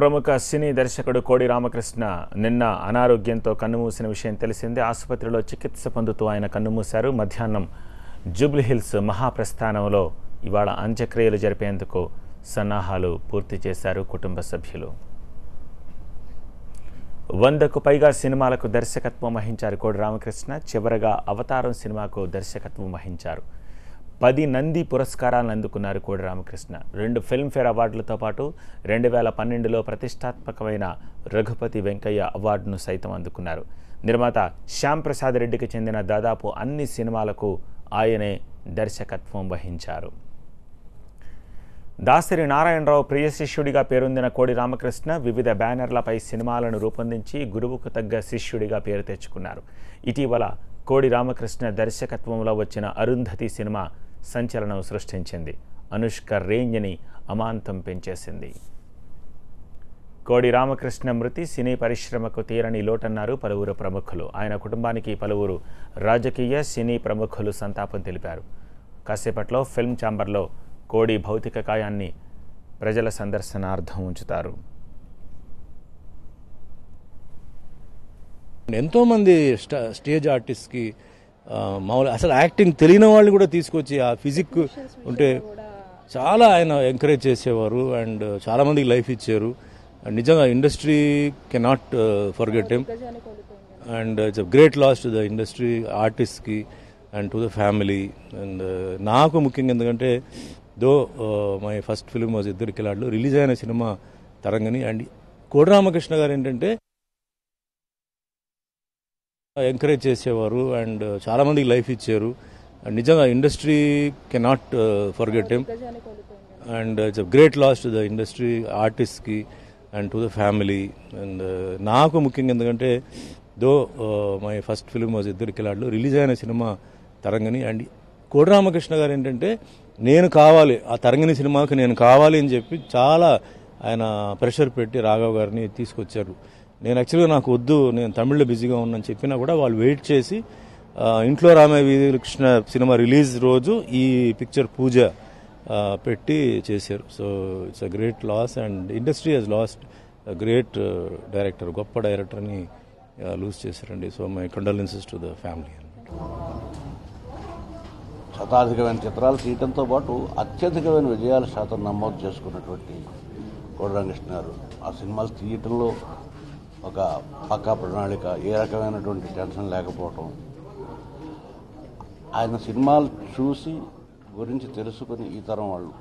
ప్రముఖ సినీ దర్శకుడు కోడి రామకృష్ణ నిన్న అనారోగ్యంతో కన్నుమూసిన విషయం తెలిసిందే. ఆసుపత్రిలో చికిత్స పొందుతూ ఆయన కన్నుమూశారు. మధ్యాహ్నం జూబ్లీహిల్స్ మహాప్రస్థానంలో ఇవాళ అంత్యక్రియలు జరిపేందుకు సన్నాహాలు పూర్తి చేశారు కుటుంబ సభ్యులు. 100కు పైగా సినిమాలకు దర్శకత్వం వహించారు కోడి రామకృష్ణ. చివరగా అవతారం సినిమాకు దర్శకత్వం వహించారు. 10 నంది పురస్కారాలను అందుకున్నారు కోడి రామకృష్ణ. 2 ఫిల్మ్ఫేర్ అవార్డులతో పాటు 2012లో ప్రతిష్టాత్మకమైన రఘుపతి వెంకయ్య అవార్డును సైతం అందుకున్నారు. నిర్మాత శ్యామ్ ప్రసాద్ రెడ్డికి చెందిన దాదాపు అన్ని సినిమాలకు ఆయనే దర్శకత్వం వహించారు. దాసరి నారాయణరావు ప్రియ శిష్యుడిగా పేరొందిన కోడి రామకృష్ణ వివిధ బ్యానర్లపై సినిమాలను రూపొందించి గురువుకు తగ్గ శిష్యుడిగా పేరు తెచ్చుకున్నారు. ఇటీవల కోడి రామకృష్ణ దర్శకత్వంలో వచ్చిన అరుంధతి సినిమా సంచలనం సృష్టించింది. అనుష్క రేంజ్ని అమాంతం పెంచేసింది. కోడి రామకృష్ణ మృతి సినీ పరిశ్రమకు తీరని లోటన్నారు పలువురు ప్రముఖులు. ఆయన కుటుంబానికి పలువురు రాజకీయ సినీ ప్రముఖులు సంతాపం తెలిపారు. కాసేపట్లో ఫిల్మ్ ఛాంబర్లో కోడి భౌతిక కాయాన్ని ప్రజల సందర్శనార్థం ఉంచుతారు. ఎంతోమంది స్టేజ్ ఆర్టిస్ట్కి మామూలు అసలు యాక్టింగ్ తెలియని వాళ్ళు కూడా తీసుకొచ్చి ఆ ఫిజిక్ ఉంటే చాలా ఆయన ఎంకరేజ్ చేసేవారు అండ్ చాలామందికి లైఫ్ ఇచ్చారు. నిజంగా industry cannot forget him and it's a great loss to the industry, ఆర్టిస్ట్కి and to the family. And నాకు ముఖ్యంగా ఎందుకంటే my first film was Iddaru Kiladilu release అయిన సినిమా తరంగని. అండ్ కోడి రామకృష్ణ గారు ఏంటంటే ఎంకరేజ్ చేసేవారు అండ్ చాలామందికి లైఫ్ ఇచ్చారు. నిజంగా industry cannot forget him and it's a great loss to the industry, ఆర్టిస్ట్కి and to the family. And నాకు ముఖ్యంగా ఎందుకంటే my first film was Iddaru Kiladilu release అయిన సినిమా తరంగని. అండ్ కోడి రామకృష్ణ గారు ఏంటంటే నేను కావాలి, ఆ తరంగని సినిమాకి నేను కావాలి అని చెప్పి చాలా ఆయన ప్రెషర్ పెట్టి రాఘవ్ గారిని తీసుకొచ్చారు. నేను యాక్చువల్గా నాకు వద్దు, నేను తమిళ్లో బిజీగా ఉన్నాను చెప్పినా కూడా వాళ్ళు వెయిట్ చేసి ఇంట్లో రామయ్య వీధి కృష్ణ సినిమా రిలీజ్ రోజు ఈ పిక్చర్ పూజ పెట్టి చేశారు. So it's a great loss and industry has lost great director, గొప్ప డైరెక్టర్ని లూజ్ చేశారండి. So my condolences to the family. శతాధికమైన చిత్రాలు తీయటంతో పాటు అత్యధికమైన విజయాల శాతం నమోదు చేసుకున్నటువంటి కోడి రామకృష్ణ గారు ఆ సినిమాలు తీయటంలో ఒక పక్కా ప్రణాళిక, ఏ రకమైనటువంటి టెన్షన్ లేకపోవటం, ఆయన సినిమాలు చూసి గురించి తెలుసుకుని ఈ తరం వాళ్ళు